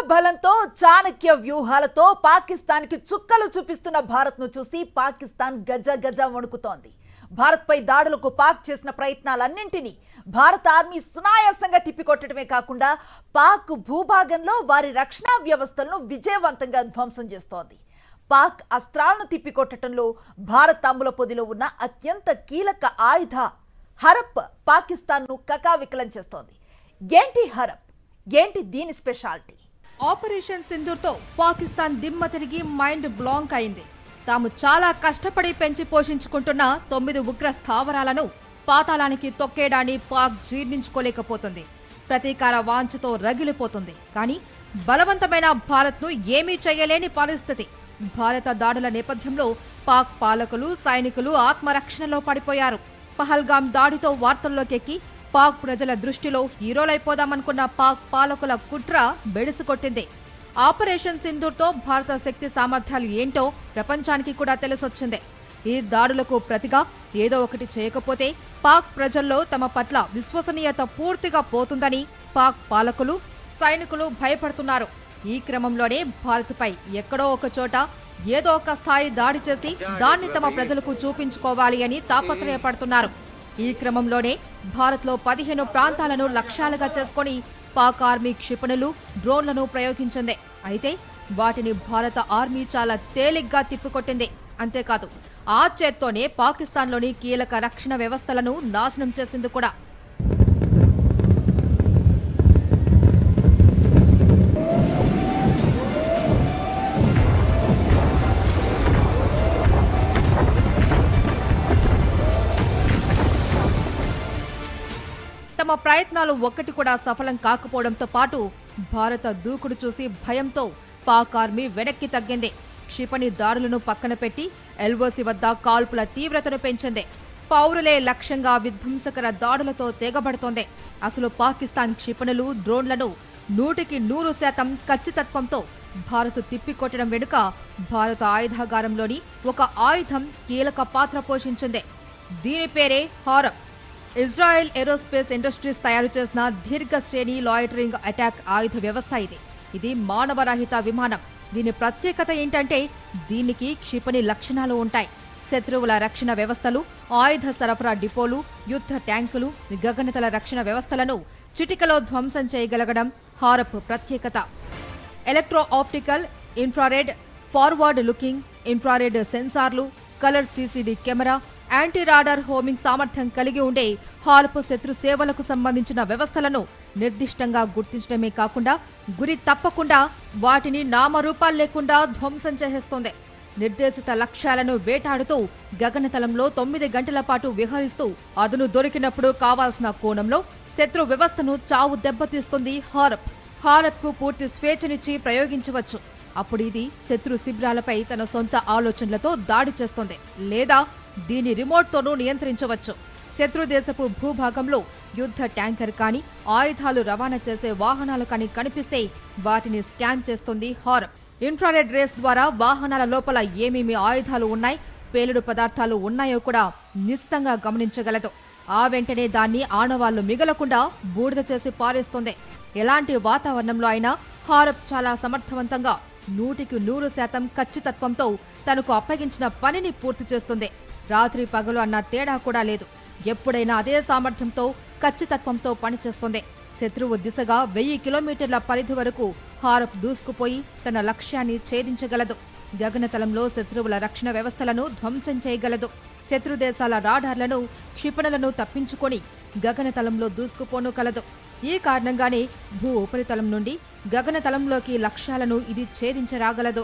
బలంతో చాణక్య వ్యూహాలతో పాకిస్తాన్కి చుక్కలు చూపిస్తున్న భారత్ను చూసి పాకిస్తాన్ గజ గజ వణుకుతోంది. భారత్పై దాడులకు పాక్ చేసిన ప్రయత్నాలన్నింటినీ భారత ఆర్మీ సునాయాసంగా తిప్పికొట్టడమే కాకుండా పాక్ భూభాగంలో వారి రక్షణ వ్యవస్థలను విజయవంతంగా ధ్వంసం చేస్తోంది. పాక్ అస్త్రాలను తిప్పికొట్టడంలో భారత్ అమ్ముల పొదిలో ఉన్న అత్యంత కీలక ఆయుధ హరప్ పాకిస్తాన్ను కకావికలం చేస్తోంది. ఏంటి హరప్? ఏంటి దీని స్పెషాలిటీ? ఆపరేషన్ సింధూర్తో పాకిస్తాన్ దిమ్మ తిరిగి మైండ్ బ్లాంక్ అయింది. తాము చాలా కష్టపడి పెంచి పోషించుకుంటున్న 9 ఉగ్ర స్థావరాలను పాతాళానికి తొక్కేయడాన్ని పాక్ జీర్ణించుకోలేకపోతుంది. ప్రతీకార వాంఛతో రగిలిపోతుంది. కానీ బలవంతమైన భారత్ను ఏమీ చేయలేని పరిస్థితి. భారత దాడుల నేపథ్యంలో పాక్ పాలకులు, సైనికులు ఆత్మరక్షణలో పడిపోయారు. పహల్గాం దాడితో వార్తల్లోకెక్కి పాక్ ప్రజల దృష్టిలో హీరోలైపోదామనుకున్న పాక్ పాలకుల కుట్ర బెడిసికొట్టింది. ఆపరేషన్ సింధూర్తో భారత శక్తి సామర్థ్యాలు ఏంటో ప్రపంచానికి కూడా తెలిసొచ్చింది. ఈ దాడులకు ప్రతిగా ఏదో ఒకటి చేయకపోతే పాక్ ప్రజల్లో తమ పట్ల విశ్వసనీయత పూర్తిగా పోతుందని పాక్ పాలకులు, సైనికులు భయపడుతున్నారు. ఈ క్రమంలోనే భారత్పై ఎక్కడో ఒక చోట ఏదో ఒక స్థాయి దాడి చేసి దాన్ని తమ ప్రజలకు చూపించుకోవాలి అని తాపత్రయపడుతున్నారు. ఈ క్రమంలోనే భారత్లో 15 ప్రాంతాలను లక్ష్యాలుగా చేసుకుని పాక్ ఆర్మీ క్షిపణులు, డ్రోన్లను ప్రయోగించింది. అయితే వాటిని భారత ఆర్మీ చాలా తేలిగ్గా తిప్పికొట్టింది. అంతేకాదు ఆ చేత్తోనే పాకిస్తాన్లోని కీలక రక్షణ వ్యవస్థలను నాశనం చేసింది కూడా. తమ ప్రయత్నాలు ఒక్కటి కూడా సఫలం కాకపోవడంతో పాటు భారత దూకుడు చూసి భయంతో పాక్ ఆర్మీ వెనక్కి తగ్గింది. క్షిపణి దాడులను పక్కన పెట్టి ఎల్ఓసి వద్ద కాల్పుల తీవ్రతను పెంచింది. పౌరులే లక్ష్యంగా విధ్వంసకర దాడులతో తెగబడుతోంది. అసలు పాకిస్తాన్ క్షిపణులు, డ్రోన్లను 100% ఖచ్చితత్వంతో భారత్ తిప్పికొట్టడం వెనుక భారత ఆయుధాగారంలోని ఒక ఆయుధం కీలక పాత్ర పోషించింది. దీని పేరే హారప్. ఇజ్రాయెల్ ఏరోస్పేస్ ఇండస్ట్రీస్ తయారు చేసిన దీర్ఘ శ్రేణి లాయిటరింగ్ అటాక్ ఆయుధ వ్యవస్థ ఇది మానవరహిత విమానం. దీని ప్రత్యేకత ఏంటంటే దీనికి క్షిపణి లక్షణాలు ఉంటాయి. శత్రువుల రక్షణ వ్యవస్థలు, ఆయుధ సరఫరా డిపోలు, యుద్ధ ట్యాంకులు, గగనతల రక్షణ వ్యవస్థలను చిటికలో ధ్వంసం చేయగలగడం హారప్ ప్రత్యేకత. Electro optical, infrared, forward looking infrared సెన్సార్లు, colour CCD camera, anti radar homing సామర్థ్యం కలిగి ఉండే హారప్ శత్రు సేవలకు సంబంధించిన వ్యవస్థలను నిర్దిష్టంగా గుర్తించడమే కాకుండా గురి తప్పకుండా వాటిని నామరూపాలు లేకుండా ధ్వంసం చేసేస్తోంది. నిర్దేశిత లక్ష్యాలను వేటాడుతూ గగనతలంలో 9 గంటల పాటు విహరిస్తూ అదును దొరికినప్పుడు కావాల్సిన కోణంలో శత్రు వ్యవస్థను చావు దెబ్బతీస్తుంది హారప్. హారప్ కు పూర్తి స్వేచ్ఛనిచ్చి ప్రయోగించవచ్చు. అప్పుడు ఇది శత్రు శిబిరాలపై తన సొంత ఆలోచనలతో దాడి చేస్తుంది, లేదా దీని రిమోట్తోనూ నియంత్రించవచ్చు. శత్రు దేశపు భూభాగంలో యుద్ధ ట్యాంకర్ కానీ, ఆయుధాలు రవాణా చేసే వాహనాలు కానీ కనిపిస్తే వాటిని స్కాన్ చేస్తుంది హారప్. ఇన్ఫ్రారెడ్ రేస్ ద్వారా వాహనాల లోపల ఏమేమి ఆయుధాలు ఉన్నాయి, పేలుడు పదార్థాలు ఉన్నాయో కూడా నిశితంగా గమనించగలదు. ఆ వెంటనే దాన్ని ఆనవాళ్లు మిగలకుండా బూడిద చేసి పారేస్తుంది. ఎలాంటి వాతావరణంలో అయినా హారప్ చాలా సమర్థవంతంగా 100% ఖచ్చితత్వంతో తనకు అప్పగించిన పనిని పూర్తి చేస్తుంది. రాత్రి పగలు అన్న తేడా కూడా లేదు. ఎప్పుడైనా అదే సామర్థ్యంతో ఖచ్చితత్వంతో పనిచేస్తుంది. శత్రువు దిశగా 1000 కిలోమీటర్ల పరిధి వరకు హారప్ దూసుకుపోయి తన లక్ష్యాన్ని ఛేదించగలదు. గగనతలంలో శత్రువుల రక్షణ వ్యవస్థలను ధ్వంసం చేయగలదు. శత్రు దేశాల రాడార్లను, క్షిపణులను తప్పించుకొని గగనతలంలో దూసుకుపోను కలదు. ఈ కారణంగానే భూ ఉపరితలం నుండి గగనతలంలోకి లక్ష్యాలను ఇది ఛేదించరాగలదు.